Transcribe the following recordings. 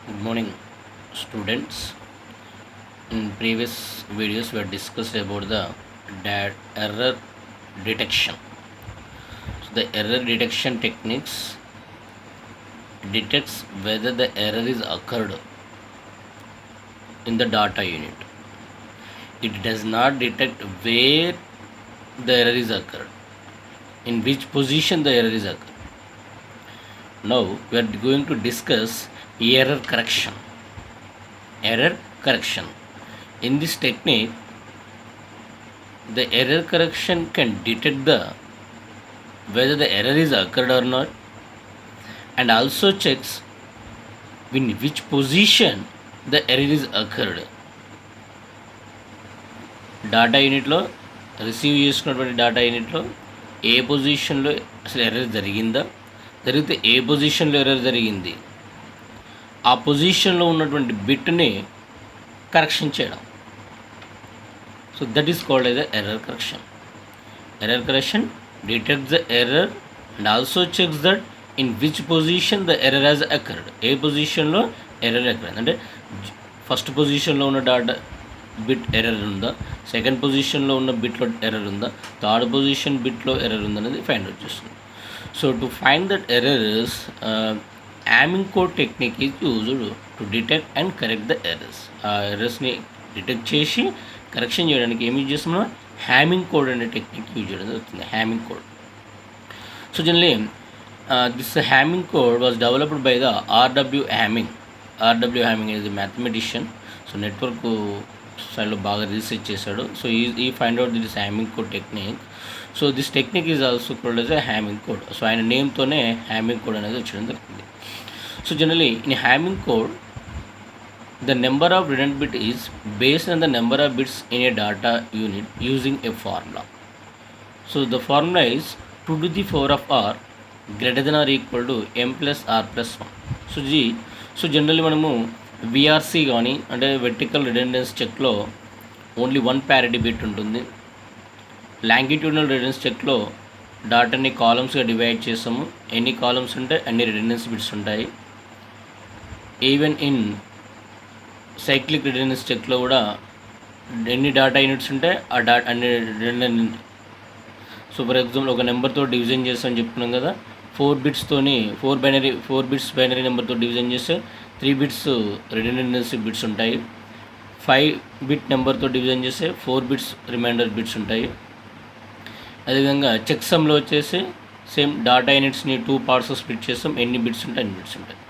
Good morning, students. In previous videos, we have discussed about the error detection. So, the error detection techniques detects whether the error is occurred in the data unit. It does not detect where the error is occurred, in which position the error is occurred. Now, we are going to discuss error correction. Error correction. In this technique, the error correction can detect whether the error is occurred or not, and also checks in which position the error is occurred. Data యూనిట్లో receive చేసుకున్నటువంటి data యూనిట్లో ఏ పొజిషన్లో అసలు error జరిగిందా, జరిగితే ఏ పొజిషన్లో error జరిగింది, ఆ పొజిషన్లో ఉన్నటువంటి బిట్ని కరెక్షన్ చేయడం. So that is called as the error correction. Error correction detects the error and also checks that in which position the error has occurred. ఏ పొజిషన్లో ఎర్రర్ అకర్డ్ అంటే ఫస్ట్ పొజిషన్లో ఉన్న డాటా బిట్ ఎర్రర్ ఉందా, second పొజిషన్లో ఉన్న బిట్లో error ఉందా, థర్డ్ పొజిషన్ బిట్లో ఎర్రర్ ఉందా అనేది ఫైండ్ అవుట్ చేస్తుంది. So to find that errors, Hamming code technique is used to detect and correct the errors. ఆ ఎర్రర్స్ని డిటెక్ట్ చేసి కరెక్షన్ చేయడానికి ఏమి యూజ్ చేస్తున్నాం, హ్యామింగ్ కోడ్ అనే టెక్నిక్ యూజ్ చేయడం జరుగుతుంది. Hamming code. So generally this Hamming code was developed by the R W Hamming. R W Hamming is mathematician. So network సైడ్లో బాగా రీసెర్చ్ చేశాడు. సో ఈ find out this Hamming code technique. So this technique is also called as a Hamming code. So ఆయన నేమ్తోనే Hamming code అనేది వచ్చడం జరిగింది. So generally in Hamming code, the number of redundant bit is based on the number of bits in a data unit using a formula. So the formula is 2 to the power of r greater than or equal to m plus r plus 1. So generally మనము VRC కానీ అంటే vertical రిడెండెన్స్ చెక్లో only 1 parity bit ఉంటుంది. Longitudinal రిడెండెన్స్ చెక్లో డాటాని కాలమ్స్గా divide చేస్తాము. ఎన్ని columns ఉంటే అన్ని రిడెండెన్స్ bits ఉంటాయి. Even in cyclic రిడెండెన్స్ చెక్లో కూడా ఎన్ని డేటా యూనిట్స్ ఉంటే ఆ అన్ని రిడెండెంట్. సో ఫర్ ఎగ్జాంపుల్ ఒక నెంబర్తో డివిజన్ చేస్తామని చెప్పుకున్నాం కదా, 4 బిట్స్ బైనరీ నెంబర్తో డివిజన్ చేస్తే 3 బిట్స్ రిడెండెన్సీ బిట్స్ ఉంటాయి. 5 బిట్ నెంబర్తో డివిజన్ చేస్తే 4 బిట్స్ రిమైండర్ బిట్స్ ఉంటాయి. అదేవిధంగా చెక్ సమ్లో వచ్చేసి సేమ్ డేటా యూనిట్స్ని 2 పార్ట్స్ స్ప్లిట్ చేస్తాం, ఎన్ని బిట్స్ ఉంటాయి అన్ని బిట్స్ ఉంటాయి.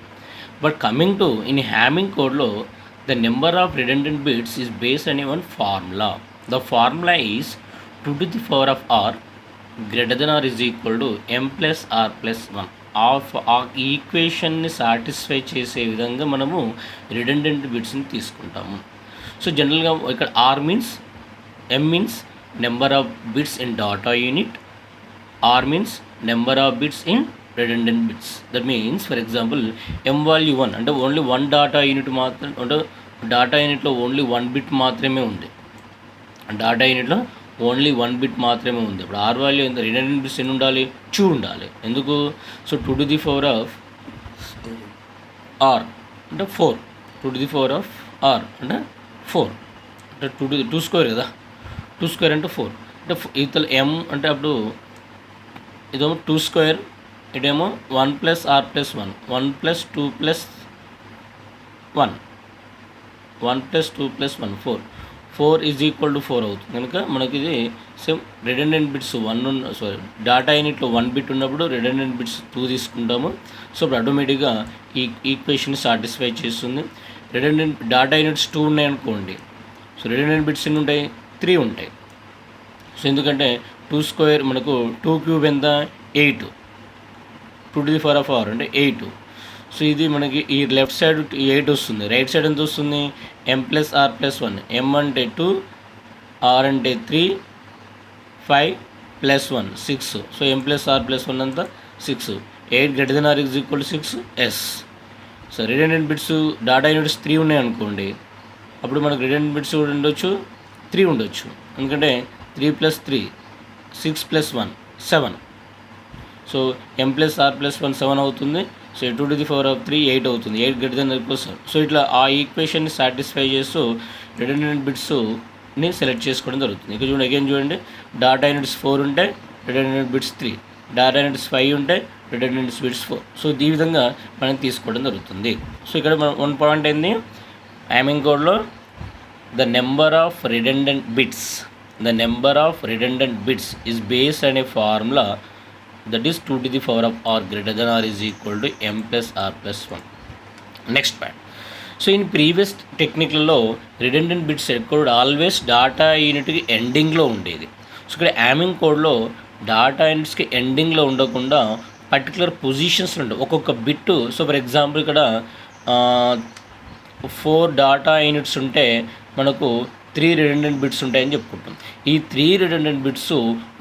బట్ కమింగ్ టు ఇన్ హ్యామింగ్ కోడ్లో, the number of redundant bits is based on one formula. The formula is 2 to the power of r greater than or is equal to m plus r plus 1. ఆ ఈక్వేషన్ని satisfy చేసే విధంగా మనము redundant బిట్స్ని తీసుకుంటాము. So జనరల్గా ఇక్కడ r means, m means number of bits in data unit, r means number of bits in redundant bits. That means for example m value 1 అంటే only 1 data unit మాత్రం అంటే డాటా యూనిట్లో ఓన్లీ 1 బిట్ మాత్రమే ఉంది. Data యూనిట్లో only 1 bit మాత్రమే ఉంది. ఇప్పుడు ఆర్ వాల్యూ ఎంత, రిడెండెంట్ బిట్స్ ఎన్ని ఉండాలి, 2 ఉండాలి. ఎందుకు? So 2 to the power of r అంటే 4, 2 to the power of r అంటే 4 అంటే 2 స్క్వేర్ కదా, 2 స్క్వేర్ అంటే 4 అంటే ఇతల m అంటే అప్పుడు ఇదేమో 2 స్క్వేర్, ఇదేమో 1 plus R plus 1, 1 plus 2 plus 1, 1 plus 2 plus 1, 4 is equal to 4 అవుతుంది. కనుక మనకి ఇది సేమ్ రిడెండెంట్ బిట్స్ 1 డేటా యూనిట్లో 1 బిట్ ఉన్నప్పుడు రిడెండెంట్ బిట్స్ 2 తీసుకుంటాము. సో ఇప్పుడు ఆటోమేటిక్గా ఈ ఈక్వేషన్ సాటిస్ఫై చేస్తుంది. రిడెండెంట్ డేటా యూనిట్స్ 2 ఉన్నాయనుకోండి, సో రిడెండెంట్ బిట్స్ ఎన్ని ఉంటాయి, 3 ఉంటాయి. సో ఎందుకంటే 2 స్క్వేర్ మనకు 2 క్యూబ్ ఎంత, 8, 2 to the power of r అంటే 8. సో ఇది మనకి ఈ లెఫ్ట్ సైడ్ 8 వస్తుంది, రైట్ సైడ్ ఎంత వస్తుంది, m plus R plus 1. m అంటే 2, r అంటే 3, 5 plus 1 6. So m plus R plus 1 అంతా 6. 8 greater than or is equal to 6 s. So redundant bits data units 3 ఉన్నాయి అనుకోండి, అప్పుడు మనకు రిడెండెంట్ బిట్స్ కూడా ఉండొచ్చు, 3 ఉండొచ్చు. ఎందుకంటే 3 plus 3 6 plus 1 7. So m plus R plus 1 7 అవుతుంది. సో 2^3 8 అవుతుంది. 8 గ్రేటర్ దెన్ ఈక్వల్ 7. సో ఇట్లా ఆ ఈక్వేషన్ని సాటిస్ఫై చేస్తూ రిడెండెంట్ బిట్స్ని సెలెక్ట్ చేసుకోవడం జరుగుతుంది. ఇక్కడ చూడండి, అగైన్ చూడండి, డాటా యూనిట్స్ 4 ఉంటే రిడెండెంట్ బిట్స్ 3, డాటా యూనిట్స్ 5 ఉంటే రిడెండెంట్ బిట్స్ 4. సో ఈ విధంగా మనం తీసుకోవడం జరుగుతుంది. సో ఇక్కడ మనం 1 పాయింట్ ఏంది, హ్యామింగ్ కోడ్లో the number of redundant bits is based on a formula that is 2 to the power of r greater than or is equal to m plus r plus 1. Next part. So in previous టెక్నిక్లలో redundant bits ఎక్కడ always data యూనిట్కి ఎండింగ్లో ఉండేది. So ఇక్కడ హ్యామింగ్ కోడ్లో data యూనిట్స్కి ఎండింగ్లో ఉండకుండా particular positions ఉండవు ఒక్కొక్క బిట్టు. సో ఫర్ ఎగ్జాంపుల్ ఇక్కడ 4 డాటా యూనిట్స్ ఉంటే మనకు 3 రిడెండెంట్ బిట్స్ ఉంటాయని చెప్పుకుంటాం. ఈ 3 రిడెండెంట్ బిట్స్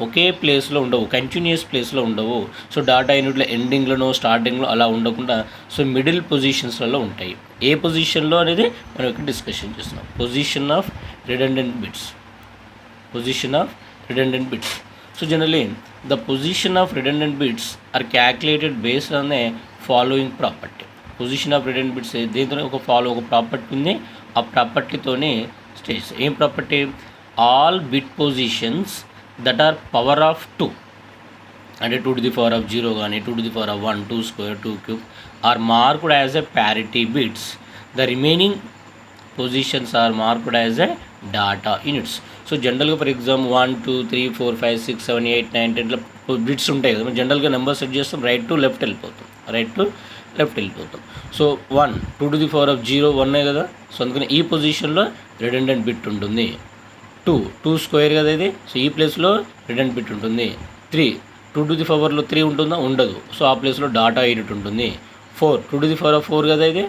ఒకే ప్లేస్లో ఉండవు, కంటిన్యూస్ ప్లేస్లో ఉండవు. సో డాటా యూనిట్లో ఎండింగ్లోనో స్టార్టింగ్లో అలా ఉండకుండా సో మిడిల్ పొజిషన్స్లలో ఉంటాయి. ఏ పొజిషన్లో అనేది మనం ఇక్కడ డిస్కషన్ చేస్తున్నాం. Position of redundant bits. So generally the position of redundant bits are calculated based on a following property. Position of redundant bits దీంతో ఒక ప్రాపర్టీ ఉంది. ఆ ప్రాపర్టీతోనే స్టేజ్ ఏం property, all bit positions that are power of 2 అంటే 2 to the power of 0 కానీ 2 to the power of 1, 2 square, 2 cube are marked as a parity bits. The remaining positions are marked as a data units. So జనరల్గా for example 1, 2, 3, 4, 5, 6, 7, 8, 9, 10 bits ఉంటాయి కదా. మనం జనరల్గా number set చేస్తాం, right to left వెళ్ళిపోతాం. So 1 2 to the power of 0 1 కదా. So అందుకని ఈ పొజిషన్లో రిడెండెంట్ బిట్ ఉంటుంది. 2 స్క్వేర్ కదా ఇది. సో ఈ ప్లేస్లో రిడెండెంట్ బిట్ ఉంటుంది. 3 2 to the powerలో 3 ఉంటుందా, ఉండదు. సో ఆ ప్లేస్లో డాటా యూనిట్ ఉంటుంది. 4 2 to the power of 4 కదా ఇది.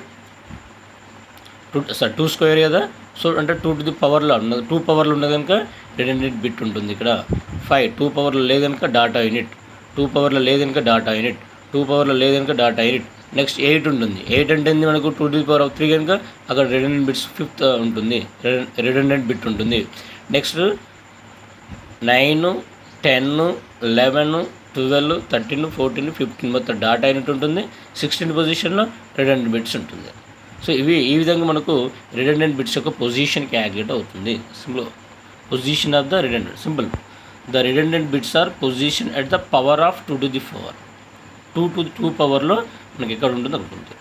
2 స్క్వేర్ కదా. సో అంటే 2 to the powerలో ఉన్నది, 2 పవర్లో ఉన్నది కనుక రిడెండెంట్ బిట్ ఉంటుంది ఇక్కడ. 5 2 పవర్లో లేదు కనుక డాటా యూనిట్, 2 పవర్లో లేదు కనుక డాటా యూనిట్, 2 పవర్లో లేదు కనుక డాటా యూనిట్. నెక్స్ట్ 8 ఉంటుంది. 8 అంటే మనకు 2 to the power of 3 కనుక అక్కడ రిడెండెంట్ బిట్స్ 5th ఉంటుంది, రిడెండెంట్ బిట్ ఉంటుంది. నెక్స్ట్ 9 10 11 12 13 14 15 మొత్తం డాటా యూనిట్ ఉంటుంది. 16 పొజిషన్లో రిడెండెంట్ బిట్స్ ఉంటుంది. సో ఈ విధంగా మనకు రిడెండెంట్ బిట్స్ యొక్క పొజిషన్ క్యాల్కులేట్ అవుతుంది. Simple position of the redundant. Simple the redundant bits are position at the power of 2 to the power. 2 పవర్లో మనకి ఎక్కడ ఉంటుందో అక్కడ ఉంటుంది.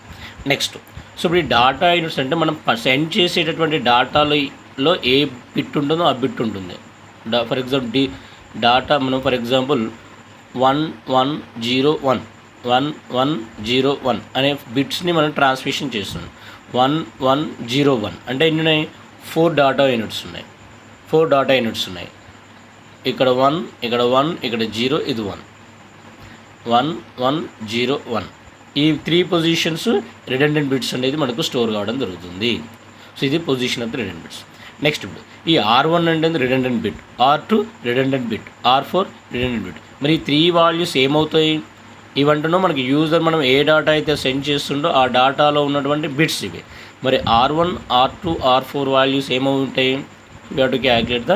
నెక్స్ట్ సో ఇప్పుడు ఈ డాటా యూనిట్స్ అంటే మనం సెండ్ చేసేటటువంటి డాటాలో ఏ బిట్ ఉంటుందో ఆ బిట్ ఉంటుంది. ఫర్ ఎగ్జాంపుల్ డాటా మనం ఫర్ ఎగ్జాంపుల్ 1101 అనే బిట్స్ని మనం ట్రాన్స్మిషన్ చేస్తున్నాం. 1101 అంటే ఎన్ని ఉన్నాయి, 4 డాటా యూనిట్స్ ఉన్నాయి. ఇక్కడ 1 ఇక్కడ 1 ఇక్కడ 0 ఇది 1 1101. ఈ 3 పొజిషన్స్ రిడెండెంట్ బిట్స్ అనేది మనకు స్టోర్ కావడం జరుగుతుంది. సో ఇది position of the redundant bits. Next ఇప్పుడు ఈ R1 అంటే redundant bit, R2 redundant bit, R4 redundant bit. మరి ఈ 3 వాల్యూస్ ఏమవుతాయి ఇవంటున్నా మనకి యూజర్ మనం ఏ డాటా అయితే సెండ్ చేస్తుండో ఆ డాటాలో ఉన్నటువంటి బిట్స్ ఇవి. మరి R1 R2 R4 వాల్యూస్ ఏమవుతాయి, you have to calculate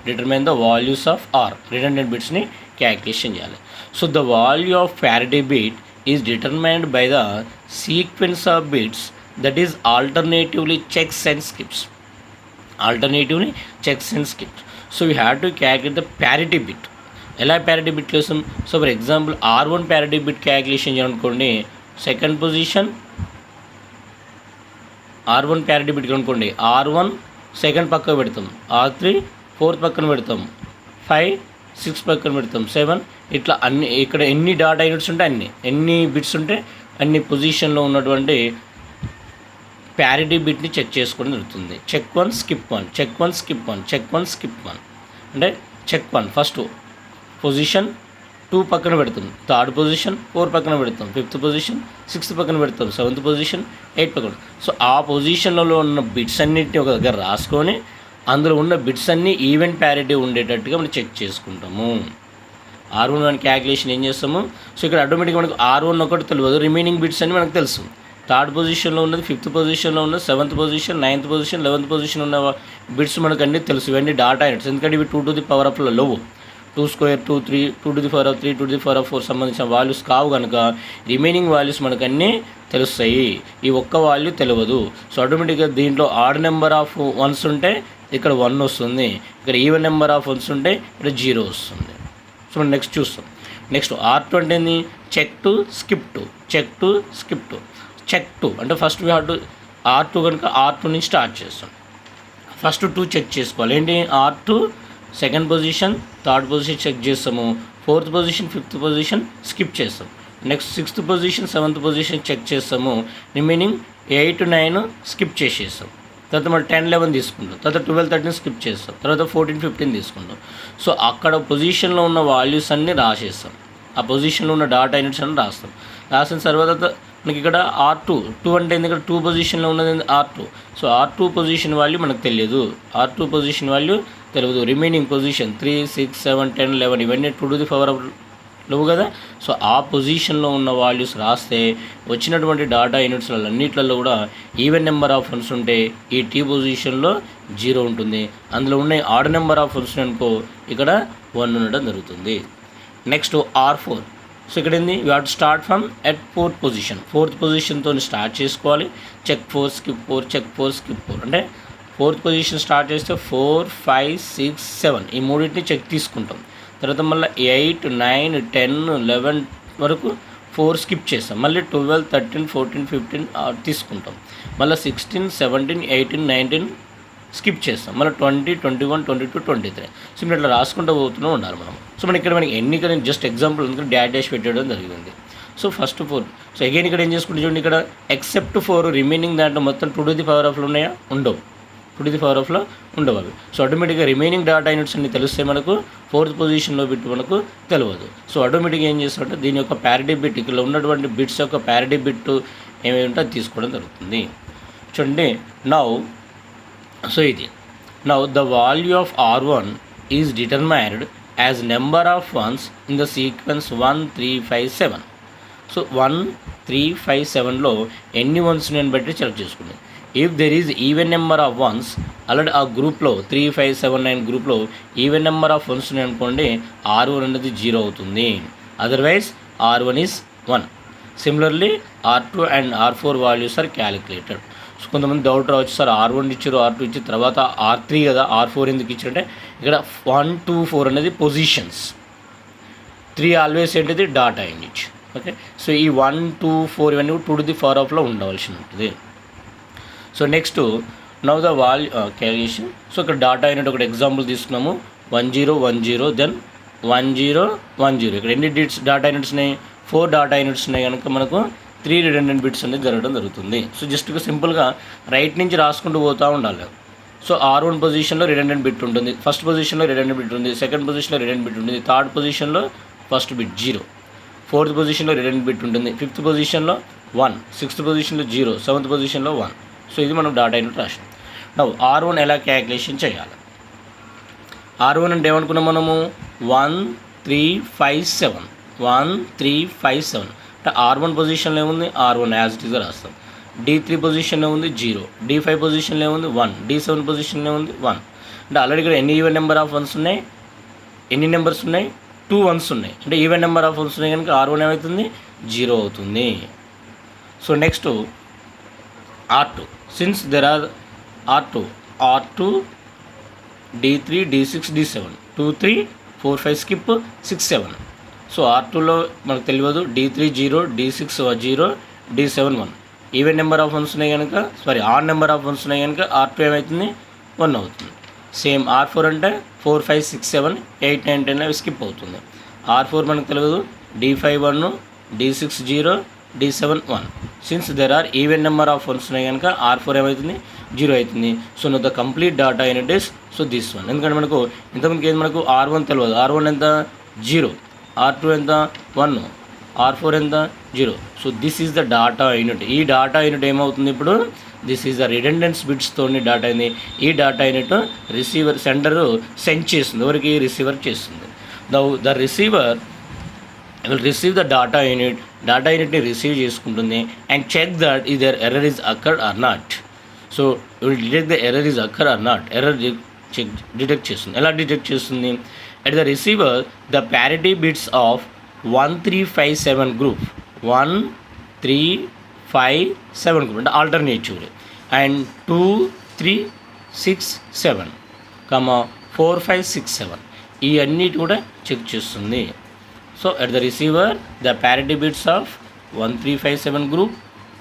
determine the values of R redundant బిట్స్ని క్యాల్కులేషన్ చేయాలి. So the value of parity bit is determined by the sequence of bits that is alternatively checks and skips. So we have to calculate the parity bit. ఎలా parity bit చేస్తాం, so for example R1 parity bit calculation చేయాలనుకోండి, second position R1 parity bit అనుకోండి, R1 second పక్కన పెడతాం, R3 4th పక్కన పెడతాం, 5 6 పక్కన పెడతాం, 7 ఇట్లా అన్ని ఇక్కడ ఎన్ని డాటా యూనిట్స్ ఉంటే ఎన్ని బిట్స్ ఉంటే అన్ని పొజిషన్లో ఉన్నటువంటి ప్యారిటీ బిట్ని చెక్ చేసుకోవడం జరుగుతుంది. Check 1 skip 1, check 1 skip 1, check 1 skip 1 అంటే చెక్ 1 ఫస్ట్ పొజిషన్ 2 పక్కన పెడతాం, 3rd పొజిషన్ 4 పక్కన పెడతాం, 5th పొజిషన్ 6th పక్కన పెడతాం, 7th పొజిషన్ 8 పక్కన. సో ఆ పొజిషన్లలో ఉన్న బిట్స్ అన్నింటినీ ఒక దగ్గర రాసుకొని అందులో ఉన్న బిట్స్ అన్నీ ఈవెంట్ ప్యారిటీ ఉండేటట్టుగా మనం చెక్ చేసుకుంటాము. R1 క్యాల్కులేషన్ ఏం చేస్తాము, సో ఇక్కడ ఆటోమేటిక్గా మనకు R1 ఒకటి తెలియదు, రిమైనింగ్ బిట్స్ అన్నీ మనకు తెలుసు. 3rd పొజిషన్లో ఉన్నది, 5th పొజిషన్లో ఉన్నది, 7th position, 9th position, 11th position ఉన్న బిట్స్ మనకు అన్నీ తెలుసు. ఇవన్నీ డాటా యూనిట్స్, ఎందుకంటే ఇవి 2 to the power of లో 2 square 2 3 2 to the power of 3 2 to the power of 4 సంబంధించిన వాల్యూస్ కావు కనుక రిమైనింగ్ వాల్యూస్ మనకు అన్నీ తెలుస్తాయి. ఈ ఒక్క వాల్యూ తెలియదు. సో ఆటోమేటిక్గా దీంట్లో ఆడ్ నెంబర్ ఆఫ్ వన్స్ ఉంటే ఇక్కడ 1 వస్తుంది, ఇక్కడ ఈవెన్ నెంబర్ ఆఫ్ వన్స్ ఉంటే ఇక్కడ 0 వస్తుంది. సో మనం నెక్స్ట్ చూస్తాం. నెక్స్ట్ R2 అంటే ఏంది? Check two skip two, check two skip two. Check two అంటే first we have to R2 కనుక R2 నుంచి స్టార్ట్ చేస్తాం. ఫస్ట్ 2 చెక్ చేసుకోవాలి. ఏంటి? R2 second position, third position check చేస్తాము, fourth position, fifth position skip చేస్తాం. Next 6th position, 7th position check చేస్తాము, remaining 8 9 skip చేసేస్తాం. తర్వాత మళ్ళీ 10 11 తీసుకుంటాం, తర్వాత 12 13 స్కిప్ చేస్తాం, తర్వాత 14 15 తీసుకుంటాం. సో అక్కడ పొజిషన్లో ఉన్న వాల్యూస్ అన్నీ రాసేస్తాం, ఆ పొజిషన్లో ఉన్న డాటా యూనిట్స్ అన్ని రాస్తాం. రాసిన తర్వాత మనకి ఇక్కడ R2 అంటే ఎందుకంటే 2 పొజిషన్లో ఉన్నది R2. So R2 position value మనకు తెలియదు, R2 పొజిషన్ వాల్యూ తెలియదు. రిమైనింగ్ పొజిషన్ 3 6 7 10 11 ఇవన్నీ 2 టు ది పవర్ ఆఫ్ లేవు కదా. సో ఆ పొజిషన్లో ఉన్న వాల్యూస్ రాస్తే వచ్చినటువంటి డాటా యూనిట్స్ అన్నిట్లలో కూడా ఈవెన్ నెంబర్ ఆఫ్ వన్స్ ఉంటే ఈ T పొజిషన్లో 0 ఉంటుంది. అందులో ఉన్న ఆడ్ నెంబర్ ఆఫ్ వన్స్ అనుకో ఇక్కడ 1 ఉండడం జరుగుతుంది. Next R4. సో ఇక్కడ ఏంది? You have to start from at fourth పొజిషన్తో స్టార్ట్ చేసుకోవాలి. చెక్ 4 స్కిప్ 4, చెక్ 4 స్కిప్ 4 అంటే ఫోర్త్ పొజిషన్ స్టార్ట్ చేస్తే 4 5 6 7 ఈ మూడింటిని చెక్ తీసుకుంటాం. తర్వాత మళ్ళీ 8 9 10 11 వరకు 4 స్కిప్ చేస్తాం. మళ్ళీ 12 13 14 15 తీసుకుంటాం. మళ్ళీ 16 17 18 19 స్కిప్ చేస్తాం. మళ్ళీ 20 21 22 23. సో మీరు ఇట్లా రాసుకుంటూ పోతూనే ఉండాలి మనం. సో మనకి ఇక్కడ మనకి ఎన్నిక జస్ట్ ఎగ్జాంపుల్ ఎందుకంటే డాష్ పెట్టడం జరిగింది. So first 4. సో అగైన్ ఇక్కడ ఏం చేసుకుంటే చూడండి, ఇక్కడ ఎక్సెప్ట్ 4 రిమైనింగ్ దాంట్లో మొత్తం 2 టు ది పవర్ ఆఫ్లో ఉన్నాయా? ఉండవు, 2 టు ది పవర్ ఆఫ్లో ఉండవు అవి. సో ఆటోమేటిక్గా రిమైనింగ్ డాటా యూనిట్స్ అన్ని తెలిస్తే మనకు ఫోర్త్ పొజిషన్లో బిట్ మనకు తెలియదు. సో ఆటోమేటిక్గా ఏం చేస్తారంటే దీని యొక్క ప్యారిటీ బిట్, ఇక్కడ ఉన్నటువంటి బిట్స్ యొక్క ప్యారిటీ బిట్ ఏమేమి ఉంటే అది తీసుకోవడం జరుగుతుంది. చూడండి సో ఇది now the value of R1 is determined as number of once in the sequence 1 3 5 7. So 1 3 5 7లో ఎన్ని వన్స్ నేను బట్టి సెలెక్ట్ చేసుకున్నాను. If there is even number of once, already ఆ గ్రూప్లో 3 5 7 9 గ్రూప్లో ఈవెన్ నెంబర్ ఆఫ్ వన్స్ అనుకోండి, R1 అనేది 0 అవుతుంది. Otherwise R1 is 1. Similarly R2 and R4 values are calculated. So కొంతమంది డౌట్ రావచ్చు, సార్ R1 ఇచ్చారు, R2 ఇచ్చిన తర్వాత R3 కదా, R4 ఎందుకు ఇచ్చారంటే ఇక్కడ 1 2 4 అనేది పొజిషన్స్, 3 ఆల్వేస్ ఏంటిది డాటా యూనిట్. ఓకే, సో ఈ 1 2 4 ఇవన్నీ 2 టు ది పవర్ ఆఫ్లో ఉండవలసి ఉంటుంది. So next now the calculation. So ఇక్కడ డాటా యూనిట్ ఒకటి ఎగ్జాంపుల్ తీసుకున్నాము, 1 0 1 0 దెన్ 1 0 1 0. ఇక్కడ ఎన్ని డాటా యూనిట్స్ ఉన్నాయి? 4 డాటా యూనిట్స్ ఉన్నాయి కనుక మనకు 3 రిడెండెంట్ బిట్స్ అనేది జరగడం జరుగుతుంది. సో జస్ట్గా సింపుల్గా రైట్ నుంచి రాసుకుంటూ పోతూ ఉండాలి. సో R1 పొజిషన్లో రిడెండెంట్ బిట్ ఉంటుంది, ఫస్ట్ పొజిషన్లో రిడెండెంట్ బిట్ ఉంది, సెకండ్ పొజిషన్లో రిడెండెంట్ బిట్ ఉంటుంది, థర్డ్ పొజిషన్లో ఫస్ట్ బిట్ 0, ఫోర్త్ పొజిషన్లో రిడెండెంట్ బిట్ ఉంటుంది, ఫిఫ్త్ పొజిషన్లో 1, సిక్స్త్ పొజిషన్లో 0, సెవెంత్ పొజిషన్లో 1. సో ఇది మనం డాటా యూనిట్ రాసాం. నౌ R1 ఎలా క్యాలిక్యులేషన్ చేయాలి? R1 అంటే ఏమనుకున్నాం మనము? 1 3 5 7 1 3 5 7 అంటే R1 పొజిషన్లో ఏముంది? R1 యాజ్ ఇట్ ఈస్గా రాస్తాం. D3 పొజిషన్లో ఉంది 0, D5 పొజిషన్లో ఉంది 1, D7 పొజిషన్లో ఉంది 1. అంటే ఆల్రెడీ ఇక్కడ ఎన్ని ఈవెన్ నెంబర్ ఆఫ్ వన్స్ ఉన్నాయి? ఎన్ని నెంబర్స్ ఉన్నాయి? 2 వన్స్ ఉన్నాయి. అంటే ఈవెన్ నెంబర్ ఆఫ్ వన్స్ ఉన్నాయి కనుక R1 ఏమవుతుంది? 0 అవుతుంది. So next R2. Since there are R2 D3 D6 D7 2 3 4 5 skip 6 7. So R2లో మనకు తెలియదు, D3 0, D6 0, D7 1. Even number of ones ఉన్నాయి కనుక ఆడ్ నెంబర్ ఆఫ్ వన్స్ ఉన్నాయి కనుక R2 ఏమవుతుంది? 1 అవుతుంది. సేమ్ R4 అంటే 4 5 6 7 8 9 10 అవి స్కిప్ అవుతుంది. R4 మనకు తెలియదు, D5 1, D6 0, D7 1. Since there are even number of ones ఉన్నాయి కనుక R4 ఏమవుతుంది? 0 అవుతుంది. So no the complete data unit is this one. ఎందుకంటే మనకు ఇంతకుముందుకు ఏది మనకు R1 తెలియదు, R1 ఎంత? 0, R2 ఎంత? 1, R4 ఎంత? 0. So this is the data unit. ఈ డాటా యూనిట్ ఏమవుతుంది ఇప్పుడు? దిస్ ఈజ్ ద రిడెండెన్స్ బిట్స్తోని డాటా అయింది. ఈ data unit receiver sender send చేస్తుంది, ఎవరికి? రిసీవర్ చేస్తుంది. The receiver will receive the data యూనిట్ని రిసీవ్ చేసుకుంటుంది and check that either error is occurred or not. So will detect the error is occur or not. Error detect చేస్తుంది. ఎలా detect చేస్తుంది? At the receiver, the parity bits of 1357 group 1357 group అంటే alternative and 2367 4567 ఈ అన్నిటి కూడా check చేస్తుంది. So at the receiver the parity bits of 1357 group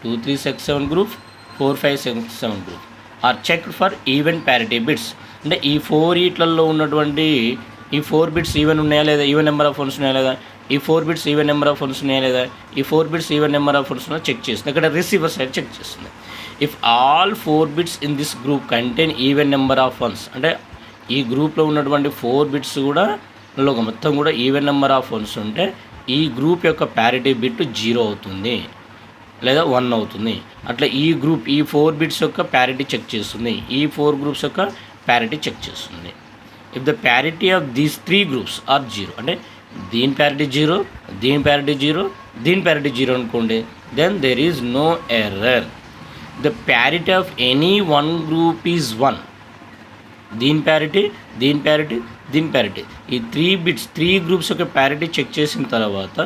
2367 group 4567 group are checked for even parity bits. అంటే ఈ 4 ఈట్లలో ఉన్నటువంటి ఈ 4 బిట్స్ ఈవెన్ ఉన్నాయా లేదా, ఈవెన్ నెంబర్ ఆఫ్ వన్స్ ఉన్నాయా లేదా, ఈ 4 bits even number of once ఉన్నాయా లేదా, ఈ 4 bits even number of once ఉన్నాయా చెక్ చేస్తుంది. ఇక్కడ రిసీవర్ సైడ్ చెక్ చేస్తుంది. If all 4 bits in this group contain even number of once, అంటే ఈ గ్రూప్లో ఉన్నటువంటి 4 బిట్స్ కూడా మొత్తం కూడా ఈవెన్ నెంబర్ ఆఫ్ వన్స్ ఉంటే ఈ గ్రూప్ యొక్క ప్యారిటీ బిట్ 0 అవుతుంది లేదా 1 అవుతుంది. అట్లా ఈ 4 బిట్స్ యొక్క ప్యారిటీ చెక్ చేస్తుంది, ఈ 4 గ్రూప్స్ యొక్క ప్యారిటీ చెక్ చేస్తుంది. If the parity of these 3 groups are 0, అంటే దీని ప్యారిటీ 0, దీని ప్యారిటీ 0, దీని ప్యారిటీ 0 అనుకోండి, then there is no error. The parity of any 1 group is 1. దీని ప్యారిటీ, దీని ప్యారిటీ, దీని ప్యారిటీ, ఈ 3 బిట్స్ 3 గ్రూప్స్ యొక్క ప్యారిటీ చెక్ చేసిన తర్వాత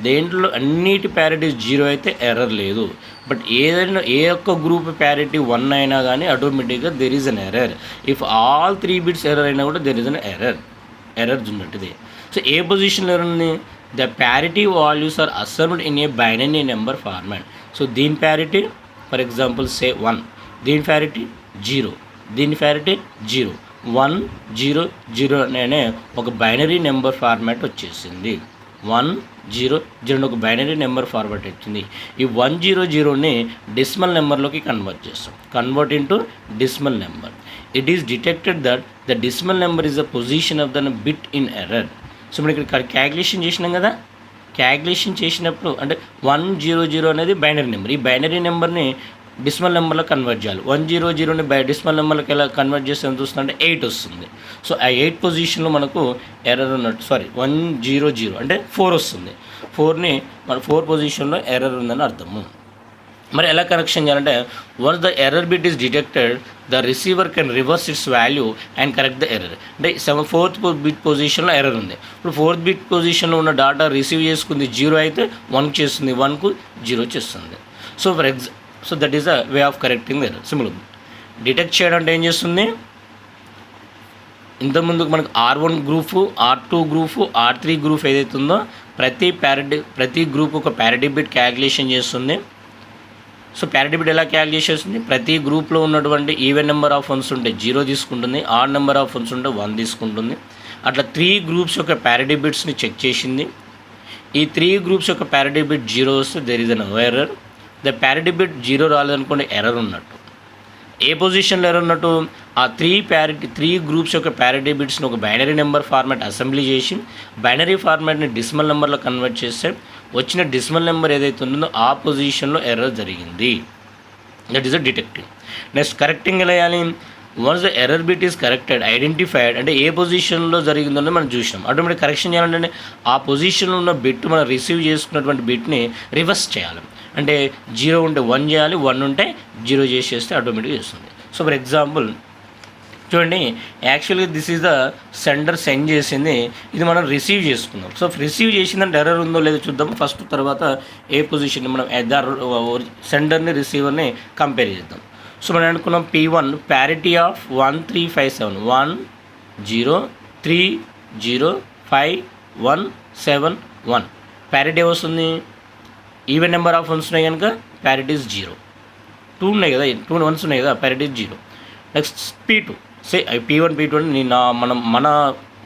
దేంట్లో అన్నిటి ప్యారిటీ 0 అయితే ఎర్రర్ లేదు. బట్ ఏదైనా ఏ ఒక్క గ్రూప్ ప్యారిటీ 1 అయినా కానీ ఆటోమేటిక్గా there is an error. If all 3 bits error అయినా కూడా దెర్ ఈజ్ అన్ ఎర్రర్ ఉన్నట్టుది. సో ఏ పొజిషన్లో ఎర్రర్ ఉంది? The parity values are observed in a binary number format. So దీని ప్యారిటీ ఫర్ ఎగ్జాంపుల్ సే 1, దీని ప్యారిటీ 0, దీని ప్యారిటీ 0, 1 0 0 అనే ఒక బైనరీ నెంబర్ ఫార్మాట్ వచ్చేసింది. 1 0 0 ఒక బైనరీ నెంబర్ ఫార్మాట్ వచ్చింది. ఈ 100ని డెసిమల్ నెంబర్లోకి కన్వర్ట్ చేస్తాం. Convert into decimal number. It is detected that the decimal number is the position of the bit in error. So మనం ఇక్కడ క్యాలిక్యులేషన్ చేసినాం కదా, క్యాలిక్యులేషన్ చేసినప్పుడు అంటే 100 అనేది బైనరీ నెంబర్. ఈ బైనరీ నెంబర్ని డెసిమల్ నెంబర్లో కన్వర్ట్ చేయాలి. 100ని డెసిమల్ నెంబర్లోకి ఎలా కన్వర్ట్ చేస్తే ఎంత వస్తుందంటే 8 వస్తుంది. సో ఆ 8 పొజిషన్లో మనకు ఎర్రర్ ఉన్నట్టు, 100 అంటే 4 వస్తుంది. 4ని మన 4 పొజిషన్లో ఎర్రర్ ఉందని అర్థము. మరి ఎలా కరెక్షన్ చేయాలంటే once the error bit is detected the receiver can reverse it's value and correct the error. అంటే 4th బిట్ పొజిషన్లో ఎర్రర్ ఉంది. ఇప్పుడు 4th బిట్ పొజిషన్లో ఉన్న డాటా రిసీవ్ చేసుకుంది 0 అయితే 1 చేస్తుంది, 1కు 0 చేస్తుంది. So that is the way of correcting the error. Simple detect చేయడం అంటే ఏం చేస్తుంది, ఇంతకుముందు మనకు R1 group, R2 group, R3 group ఏదైతే ఉందో ప్రతి గ్రూప్ ఒక ప్యారిటీ బిట్ క్యాలిక్యులేషన్ చేస్తుంది. సో ప్యారిటీ బిట్ ఎలా క్యాలిక్యులేట్ చేస్తుంది, ప్రతి గ్రూప్లో ఉన్నటువంటి ఈవెన్ నెంబర్ ఆఫ్ వన్స్ ఉంటే 0 తీసుకుంటుంది, ఆడ్ నెంబర్ ఆఫ్ వన్స్ ఉంటే 1 తీసుకుంటుంది. అట్లా 3 గ్రూప్స్ యొక్క ప్యారిటీ బిట్స్ని చెక్ చేసింది. ఈ 3 గ్రూప్స్ యొక్క ప్యారిటీ బిట్ 0 వస్తే there is an error. The parity bit 0 రాలేదనుకోండి ఎర్రర్ ఉన్నట్టు. ఏ పొజిషన్లో ఎర్రర్ ఉన్నట్టు, ఆ 3 గ్రూప్స్ యొక్క ప్యారిటీ బిట్స్ని ఒక బైనరీ నెంబర్ ఫార్మాట్ అసెంబ్లీ చేసి బైనరీ ఫార్మాట్ని డెసిమల్ నెంబర్లో కన్వర్ట్ చేస్తే వచ్చిన డెసిమల్ నెంబర్ ఏదైతే ఉందో ఆ పొజిషన్లో ఎర్రర్ జరిగింది. That is the detecting. Next correcting ఎలా చేయాలి, once the error bit is corrected identified, అంటే ఏ పొజిషన్లో జరిగిందో మనం చూసినాం. ఆటోమేటిక్ కరెక్షన్ చేయాలంటే ఆ పొజిషన్లో ఉన్న బిట్ మనం రిసీవ్ చేసుకున్నటువంటి బిట్ని రివర్స్ చేయాలి. అంటే 0 ఉంటే 1 చేయాలి, 1 ఉంటే 0 చేసేస్తే ఆటోమేటిక్గా చేస్తుంది. సో ఫర్ ఎగ్జాంపుల్ చూడండి, యాక్చువల్గా this is the sender send చేసింది, ఇది మనం రిసీవ్ చేసుకున్నాం. సో రిసీవ్ చేసిందంటే ఎర్రర్ ఉందో లేదో చూద్దాం ఫస్ట్, తర్వాత ఏ పొజిషన్ మనం సెండర్ని రిసీవర్ని కంపేర్ చేద్దాం. సో మనం అనుకున్నాం P1 ప్యారిటీ ఆఫ్ 1357 1030517 ప్యారిటీ వస్తుంది. ఈవెన్ నెంబర్ ఆఫ్ వన్స్ ఉన్నాయి కనుక ప్యారిటీ ఇస్ 0. 2 ఉన్నాయి కదా, 2 వన్స్ ఉన్నాయి కదా, parity is 0. Next P2 P1 P2 అని మన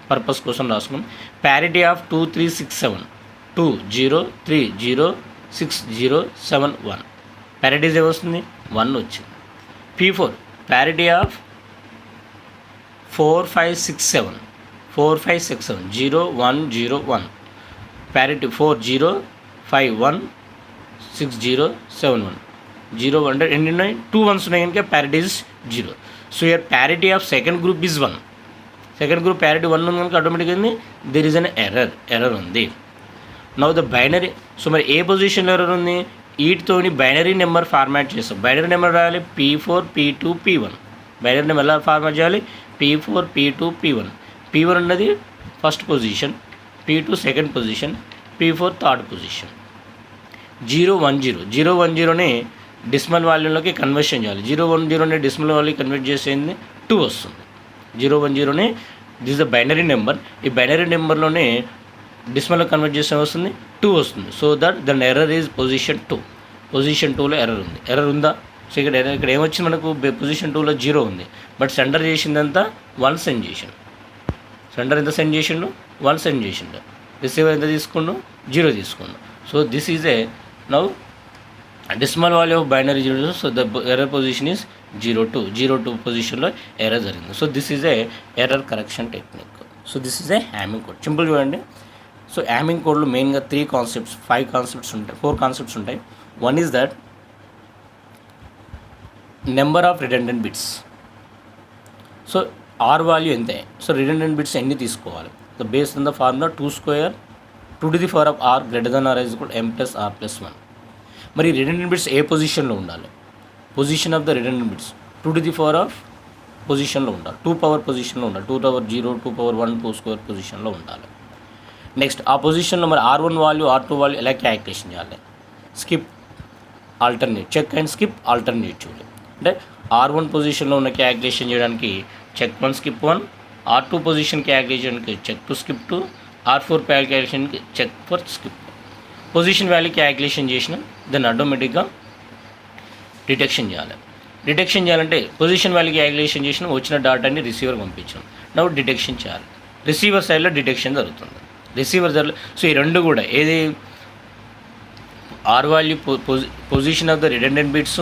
పర్పస్ కోసం రాసుకున్నాం. ప్యారిటీ ఆఫ్ 2367 20306071 ప్యారిటీస్ ఏమొస్తుంది 1 వచ్చింది. P4 ప్యారిటీ ఆఫ్ 4567 0101 ప్యారిటీ 40516071 0 అంటే ఎన్ని ఉన్నాయి, 2 వన్స్ ఉన్నాయి కనుక parity is 0. So your parity of second group is 1. Second group parity 1 ఉంది కనుక ఆటోమేటిక్గా దెర్ ఈజ్ అన్ ఎర్రర్ ఉంది. నౌ ద బైనరీ, సో మరి ఏ పొజిషన్లో ఎర్రర్ ఉంది, వీటితోని బైనరీ నెంబర్ ఫార్మాట్ చేస్తాం. బైనరీ నెంబర్ రాయాలి P4 P2 P1. Binary number ఎలా ఫార్మాట్ చేయాలి, P4 P2 P1. P1 ఉన్నది first position, P2 second position, P4 third position. 010ని డెసిమల్ వాల్యూలోకి కన్వర్షన్ చేయాలి. 010ని డెసిమల్ వాల్యూ కన్వర్ట్ చేసేది 2 వస్తుంది. 010ని దిస్ ద బైనరీ నెంబర్. ఈ బైనరీ నెంబర్లోనే డెసిమల్లో కన్వర్ట్ చేస్తే వస్తుంది 2 వస్తుంది. So that then error is position 2. Position 2లో ఎర్రర్ ఉంది. ఎర్రర్ ఉందా? సో ఇక్కడ ఏమొచ్చింది మనకు, పొజిషన్ 2లో 0 ఉంది. బట్ సెండర్ చేసిందంతా 1 సెండ్ చేసిండు. సెండర్ ఎంత సెండ్ చేసిండు? 1 సెండ్ చేసిండు. రిసీవర్ ఎంత తీసుకుండు? 0 తీసుకుండు. So this is a now decimal value of binary 0. So the error position is 02 పొజిషన్లో ఎర్రర్ జరిగింది. So this is a error correction technique. So this is a Hamming code. Simple చూడండి. So Hamming కోడ్లో మెయిన్గా 4 concepts ఉంటాయి. One is that number of redundant bits. So R value ఎంత? So redundant bits ఎన్ని తీసుకోవాలి? The base in the formula 2 to the power of r greater than or is equal to m plus r plus 1. మరి redundant bits ఏ పొజిషన్లో ఉండాలి? Position of the redundant bits 2 to the power of పొజిషన్లో ఉండాలి. 2 power పొజిషన్లో ఉండాలి. 2 power 0, 2 power 1, 2 square పొజిషన్లో ఉండాలి. Next ఆ పొజిషన్లో మరి R1 వాల్యూ, R2 వాల్యూ ఎలా క్యాలిక్యులేషన్ చేయాలి? స్కిప్, alternate, check and skip, alternative. అంటే R1 పొజిషన్లో ఉన్న క్యాలిక్యులేషన్ చేయడానికి చెక్ 1 స్కిప్ 1, R2 పొజిషన్ క్యాలిక్యులేషన్కి చెక్ 2 స్కిప్ 2, R4 క్యాలిక్యులేషన్కి చెక్ 4 స్కిప్. పొజిషన్ వాల్యూ క్యాలిక్యులేషన్ చేసిన దాన్ని ఆటోమేటిక్గా డిటెక్షన్ చేయాలి. డిటెక్షన్ చేయాలంటే పొజిషన్ వాల్యూ క్యాలిక్యులేషన్ చేసిన వచ్చిన డాటాని రిసీవర్ పంపించాం. నవ్వు డిటెక్షన్ చేయాలి. రిసీవర్ సైడ్లో డిటెక్షన్ జరుగుతుంది. రిసీవర్ సైడ్లో సో ఈ రెండు కూడా ఏది R value position of the redundant bits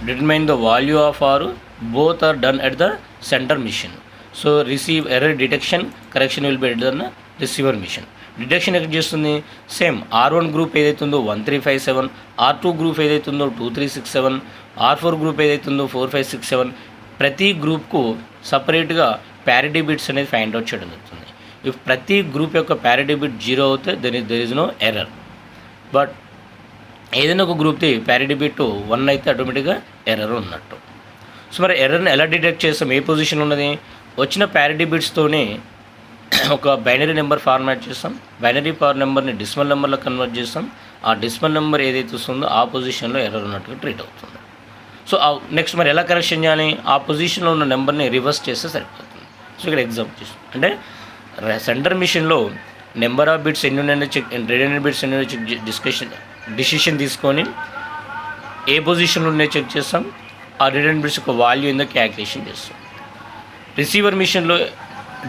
determine the value of r, both are done at the center mission. So receive error detection, correction will be done the receiver mission. Detection ఎక్కడ చేస్తుంది? Same R1 group ఏదైతుందో 1357, R2 group ఏదైతుందో 2367, R4 group ఏదైతుందో 4567, ప్రతి గ్రూప్కు సపరేట్గా parity bits అనేది find out చేయడం జరుగుతుంది. ఇఫ్ ప్రతి గ్రూప్ యొక్క ప్యారిటీ బిట్ 0 అవుతే there is no error. But ఏదైనా ఒక గ్రూప్ది ప్యారిటీ బిట్ 1 అయితే ఆటోమేటిక్గా ఎర్రర్ ఉన్నట్టు. సో మరి ఎర్రర్ని ఎలా డిటెక్ట్ చేస్తాం? ఏ పొజిషన్లో ఉన్నది? వచ్చిన ప్యారిటీ బిట్స్తోనే ఒక బైనరీ నెంబర్ ఫార్మాట్ చేస్తాం. బైనరీ నెంబర్ని డెసిమల్ నెంబర్లో కన్వర్ట్ చేస్తాం. ఆ డెసిమల్ నెంబర్ ఏదైతే వస్తుందో ఆ పొజిషన్లో ఎర్రర్ ఉన్నట్టుగా ట్రీట్ అవుతుంది. సో నెక్స్ట్ మరి ఎలా కరెక్షన్ చేయాలి? ఆ పొజిషన్లో ఉన్న నెంబర్ని రివర్స్ చేస్తే సరిపోతుంది. సో ఇక్కడ ఎగ్జాంపుల్ చేస్తాం. అంటే సెంటర్ మిషన్లో నెంబర్ ఆఫ్ బిట్స్ ఎన్ని ఉన్నాయో చెక్, రిడెండెంట్ బిట్స్ ఎన్ని చెక్ డిసిషన్ తీసుకొని ఏ పొజిషన్లో ఉన్నాయో చెక్ చేస్తాం. ఆ రిడెండెంట్ బిట్స్ యొక్క వాల్యూ ఏందో క్యాలిక్యులేషన్ చేస్తాం. రిసీవర్ మిషన్లో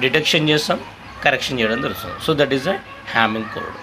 డిటెక్షన్ చేస్తాం, కరెక్షన్ చేయడం జరుగుతుంది. So that is the Hamming code.